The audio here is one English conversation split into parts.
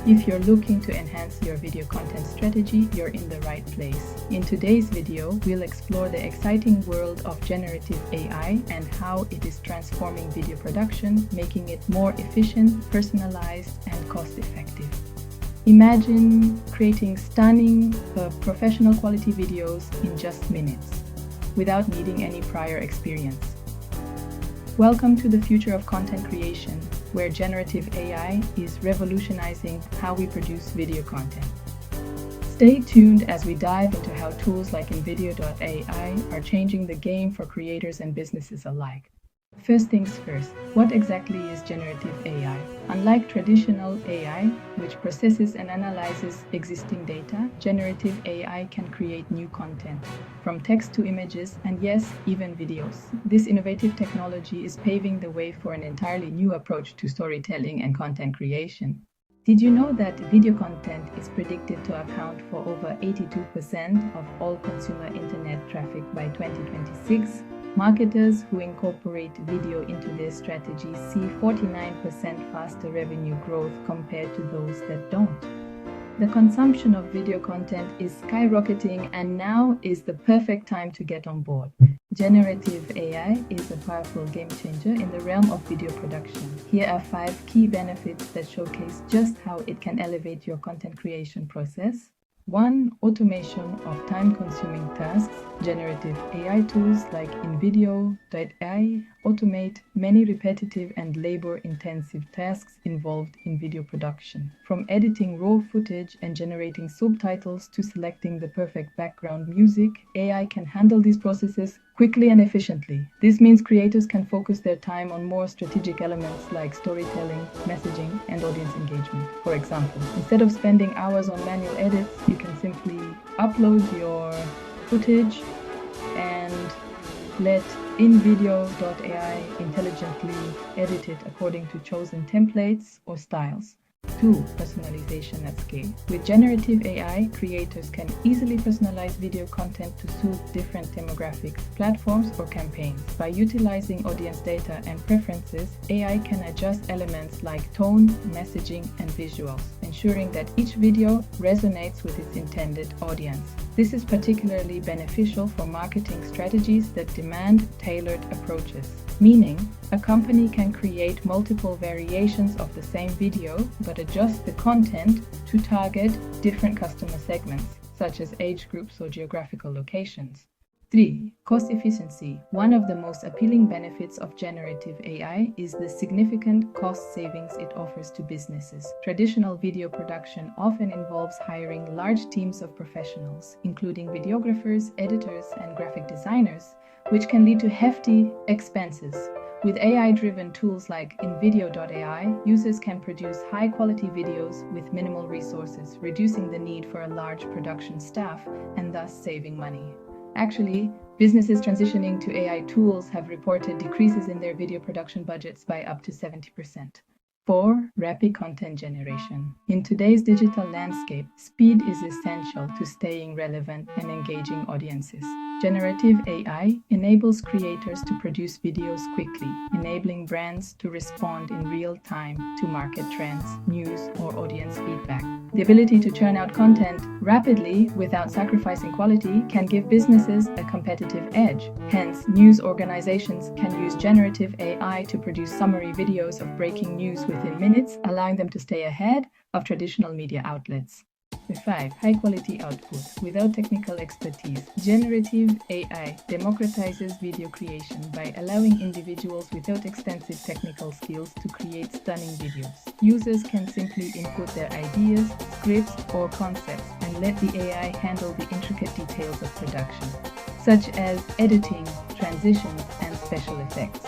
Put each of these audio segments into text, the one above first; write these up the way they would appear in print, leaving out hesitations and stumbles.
If you're looking to enhance your video content strategy, you're in the right place. In today's video, we'll explore the exciting world of generative AI and how it is transforming video production, making it more efficient, personalized, and cost-effective. Imagine creating stunning, professional quality videos in just minutes, without needing any prior experience. Welcome to the future of content creation, where generative AI is revolutionizing how we produce video content. Stay tuned as we dive into how tools like invideo.ai are changing the game for creators and businesses alike. First things first, what exactly is generative AI? Unlike traditional AI, which processes and analyzes existing data, generative AI can create new content, from text to images, and yes, even videos. This innovative technology is paving the way for an entirely new approach to storytelling and content creation. Did you know that video content is predicted to account for over 82% of all consumer internet traffic by 2026? Marketers who incorporate video into their strategies see 49% faster revenue growth compared to those that don't. The consumption of video content is skyrocketing, and now is the perfect time to get on board. Generative AI is a powerful game changer in the realm of video production. Here are 5 key benefits that showcase just how it can elevate your content creation process. 1. Automation of time-consuming tasks. Generative AI tools like invideo.ai automate many repetitive and labor-intensive tasks involved in video production. From editing raw footage and generating subtitles to selecting the perfect background music, AI can handle these processes quickly and efficiently. This means creators can focus their time on more strategic elements like storytelling, messaging, and audience engagement. For example, instead of spending hours on manual edits, you can simply upload your footage and let invideo.ai intelligently edit it according to chosen templates or styles. 2. Personalization at scale. With generative AI, creators can easily personalize video content to suit different demographics, platforms, or campaigns. By utilizing audience data and preferences, AI can adjust elements like tone, messaging, and visuals, ensuring that each video resonates with its intended audience. This is particularly beneficial for marketing strategies that demand tailored approaches, meaning a company can create multiple variations of the same video but adjust the content to target different customer segments, such as age groups or geographical locations. 3. Cost efficiency. One of the most appealing benefits of generative AI is the significant cost savings it offers to businesses. Traditional video production often involves hiring large teams of professionals, including videographers, editors, and graphic designers, which can lead to hefty expenses. With AI-driven tools like invideo.ai, users can produce high-quality videos with minimal resources, reducing the need for a large production staff and thus saving money. Actually, businesses transitioning to AI tools have reported decreases in their video production budgets by up to 70%. 4. Rapid content generation. In today's digital landscape, speed is essential to staying relevant and engaging audiences. Generative AI enables creators to produce videos quickly, enabling brands to respond in real time to market trends, news, or audience feedback. The ability to churn out content rapidly without sacrificing quality can give businesses a competitive edge. Hence, news organizations can use generative AI to produce summary videos of breaking news within minutes, allowing them to stay ahead of traditional media outlets. 5. High-quality output. Without technical expertise, generative AI democratizes video creation by allowing individuals without extensive technical skills to create stunning videos. Users can simply input their ideas, scripts, or concepts and let the AI handle the intricate details of production, such as editing, transitions, and special effects.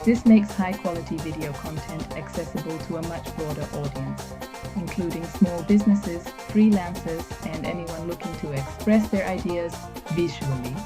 This makes high-quality video content accessible to a much broader audience, including small businesses, freelancers, and anyone looking to express their ideas visually.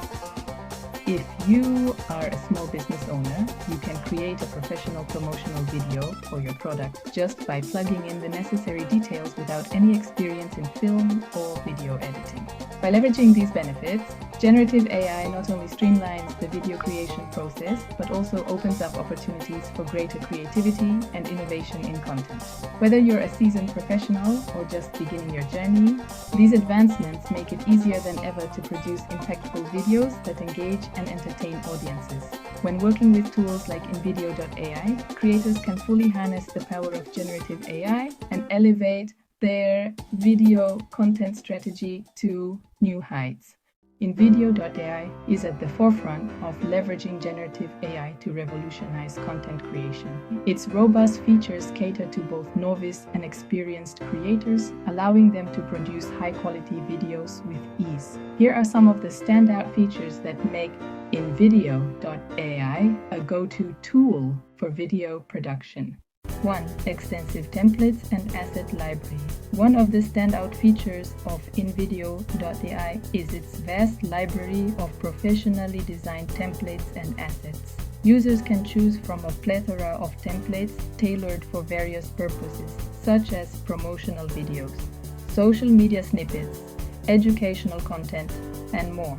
If you are a small business owner, you can create a professional promotional video for your product just by plugging in the necessary details without any experience in film or video editing. By leveraging these benefits, generative AI not only streamlines the video creation process, access, but also opens up opportunities for greater creativity and innovation in content. Whether you're a seasoned professional or just beginning your journey, these advancements make it easier than ever to produce impactful videos that engage and entertain audiences. When working with tools like invideo.ai, creators can fully harness the power of generative AI and elevate their video content strategy to new heights. Invideo.ai is at the forefront of leveraging generative AI to revolutionize content creation. Its robust features cater to both novice and experienced creators, allowing them to produce high-quality videos with ease. Here are some of the standout features that make invideo.ai a go-to tool for video production. 1. Extensive templates and asset library. One of the standout features of invideo.ai is its vast library of professionally designed templates and assets. Users can choose from a plethora of templates tailored for various purposes, such as promotional videos, social media snippets, educational content, and more.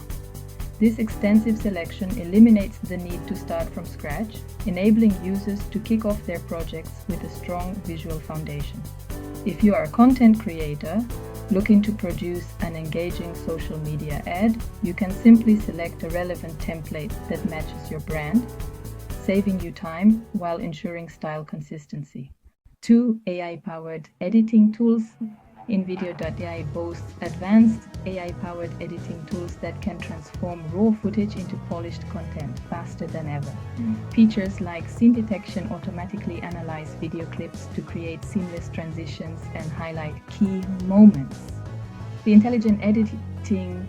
This extensive selection eliminates the need to start from scratch, enabling users to kick off their projects with a strong visual foundation. If you are a content creator looking to produce an engaging social media ad, you can simply select a relevant template that matches your brand, saving you time while ensuring style consistency. 2. AI-powered editing tools. Invideo.ai boasts advanced AI-powered editing tools that can transform raw footage into polished content faster than ever. Features like scene detection automatically analyze video clips to create seamless transitions and highlight key moments. The intelligent editing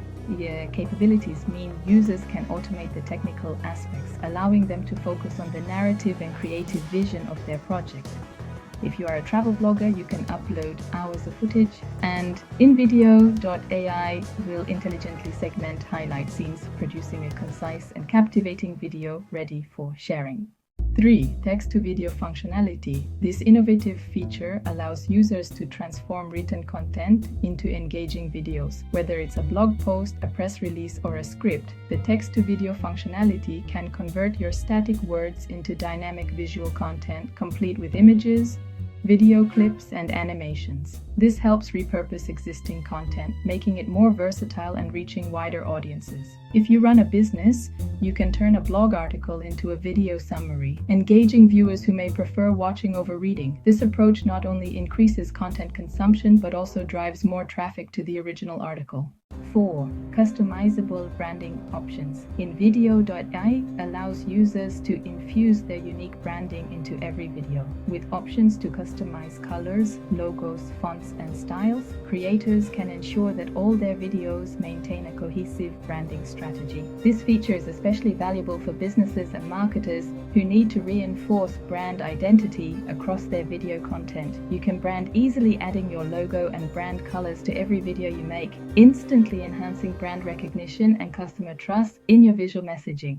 capabilities mean users can automate the technical aspects, allowing them to focus on the narrative and creative vision of their project. If you are a travel vlogger, you can upload hours of footage, and invideo.ai will intelligently segment highlight scenes, producing a concise and captivating video ready for sharing. 3. Text-to-video functionality. This innovative feature allows users to transform written content into engaging videos. Whether it's a blog post, a press release, or a script, the text-to-video functionality can convert your static words into dynamic visual content, complete with images, video clips, and animations. This helps repurpose existing content, making it more versatile and reaching wider audiences. If you run a business, you can turn a blog article into a video summary, engaging viewers who may prefer watching over reading. This approach not only increases content consumption, but also drives more traffic to the original article. 4. Customizable branding options. Invideo.ai allows users to infuse their unique branding into every video. With options to customize colors, logos, fonts, and styles, creators can ensure that all their videos maintain a cohesive branding strategy. This feature is especially valuable for businesses and marketers who need to reinforce brand identity across their video content. You can brand easily, adding your logo and brand colors to every video you make, instantly enhancing brand recognition and customer trust in your visual messaging.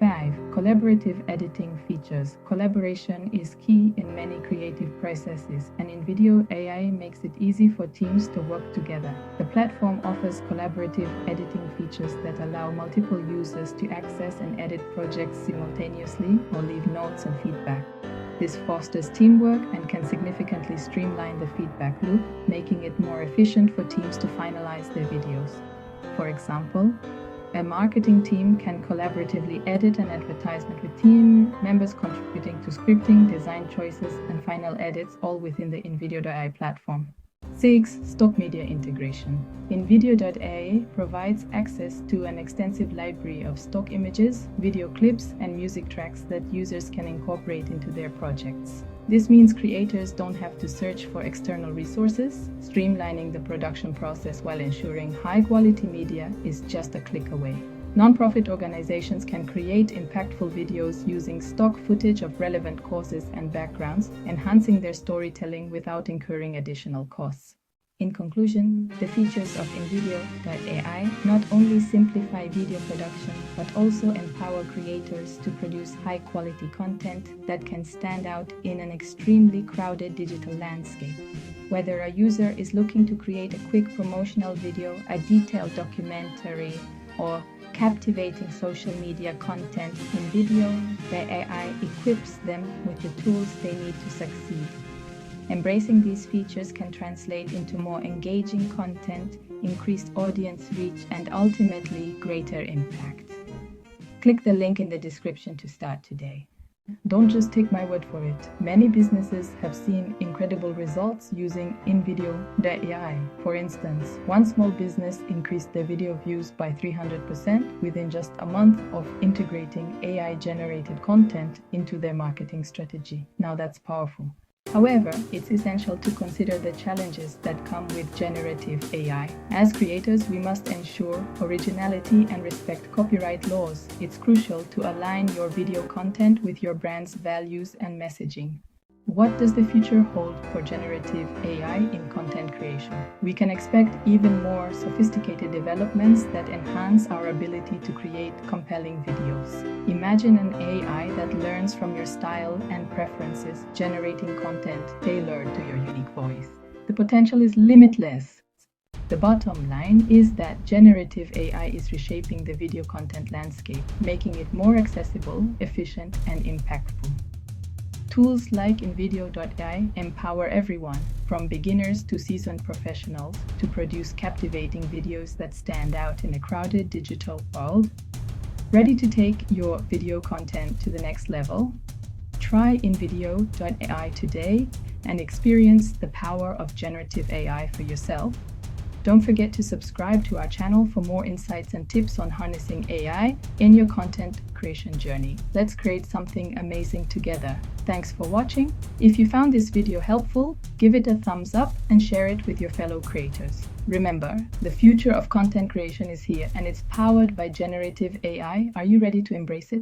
5. Collaborative editing features. Collaboration is key in many creative processes, and invideo.ai makes it easy for teams to work together. The platform offers collaborative editing features that allow multiple users to access and edit projects simultaneously or leave notes and feedback. This fosters teamwork and can significantly streamline the feedback loop, making it more efficient for teams to finalize their videos. For example, a marketing team can collaboratively edit an advertisement with team members contributing to scripting, design choices, and final edits, all within the invideo.ai platform. 6. Stock media integration. Invideo.ai provides access to an extensive library of stock images, video clips, and music tracks that users can incorporate into their projects. This means creators don't have to search for external resources, streamlining the production process while ensuring high-quality media is just a click away. Nonprofit organizations can create impactful videos using stock footage of relevant causes and backgrounds, enhancing their storytelling without incurring additional costs. In conclusion, the features of invideo.ai not only simplify video production, but also empower creators to produce high-quality content that can stand out in an extremely crowded digital landscape. Whether a user is looking to create a quick promotional video, a detailed documentary, or captivating social media content, invideo.ai equips them with the tools they need to succeed. Embracing these features can translate into more engaging content, increased audience reach, and ultimately greater impact. Click the link in the description to start today. Don't just take my word for it. Many businesses have seen incredible results using invideo.ai. For instance, one small business increased their video views by 300% within just a month of integrating AI-generated content into their marketing strategy. Now that's powerful. However, it's essential to consider the challenges that come with generative AI. As creators, we must ensure originality and respect copyright laws. It's crucial to align your video content with your brand's values and messaging. What does the future hold for generative AI in content creation? We can expect even more sophisticated developments that enhance our ability to create compelling videos. Imagine an AI that learns from your style and preferences, generating content tailored to your unique voice. The potential is limitless. The bottom line is that generative AI is reshaping the video content landscape, making it more accessible, efficient, and impactful. Tools like invideo.ai empower everyone, from beginners to seasoned professionals, to produce captivating videos that stand out in a crowded digital world. Ready to take your video content to the next level? Try invideo.ai today and experience the power of generative AI for yourself. Don't forget to subscribe to our channel for more insights and tips on harnessing AI in your content creation journey. Let's create something amazing together. Thanks for watching. If you found this video helpful, give it a thumbs up and share it with your fellow creators. Remember, the future of content creation is here and it's powered by generative AI. Are you ready to embrace it?